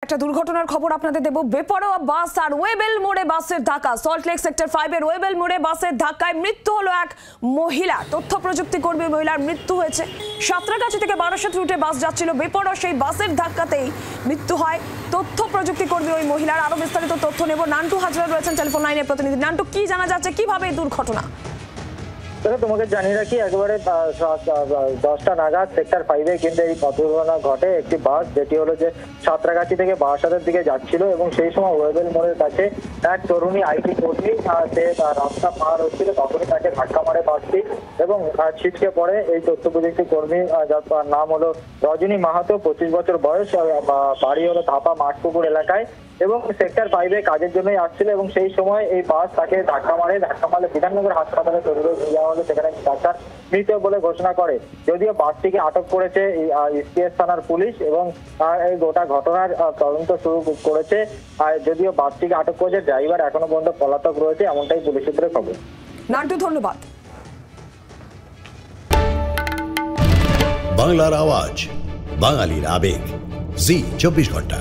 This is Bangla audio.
একটা দুর্ঘটনার খবর আপনাদের দেব। বেপরোয়া বাস আর ওয়েবেল মোড়ে বাসের ধাক্কা। সল্টলেক সেক্টর 5 এর ওয়েবেল মোড়ে বাসের ধাক্কায় মৃত্যু হলো এক মহিলা। তথ্য প্রযুক্তি কর্মী মহিলার মৃত্যু হয়েছে। সাঁতরাগাছি থেকে বারাসাত রুটে বাস যাচ্ছিল, বেপরোয়া সেই বাসের ধাক্কাতেই মৃত্যু হয় তথ্য প্রযুক্তি কর্মী ওই মহিলার। আরো বিস্তারিত তথ্য নেব। নান্টু হাজরা রয়েছেন টেলিফোন লাইনের প্রতিনিধি। নান্টু, কি জানা যাচ্ছে, কিভাবে এই দুর্ঘটনা? তোমাকে জানিয়ে রাখি, একেবারে 10টা নাগাদ সেক্টর 5-এ কিন্তু এই দুর্ঘটনা ঘটে। একটি বাস যেটি হলো যে সাঁতরাগাছি থেকে বারাসাতের দিকে যাচ্ছিল এবং সেই সময় ওয়েবেল মোড়ের কাছে এক তরুণী আইটি কর্মী সে রাস্তা পার হচ্ছিল, তখনই তাকে ধাক্কা মারে বাসটি এবং ছিটকে পড়ে এই তথ্য প্রযুক্তি কর্মী, যার নাম হলো রজনী মাহাতো, 25 বছর বয়স, বাড়ি হলো ধাপা মাঠপুকুর এলাকায় এবং সেক্টর 5-এ কাজের জন্যই আসছিল এবং সেই সময় এই বাস তাকে ধাক্কা মারলে বিধাননগর হাসপাতালে তরুণ যাওয়া হলো। সেখানে ডাক্তার মৃত বলে ঘোষণা করে। যদিও বাসটিকে আটক করেছে ইসপিএস থানার পুলিশ এবং এই গোটা ঘটনার তদন্ত শুরু করেছে। যদিও বাসটিকে আটক করেছে, ড্রাইভার এখনো পর্যন্ত পলাতক রয়েছে, এমনটাই পুলিশ সূত্রে খবর। নান্টু, ধন্যবাদ। বাংলার আওয়াজ, বাঙালির আবেগ, জি 24 ঘন্টা।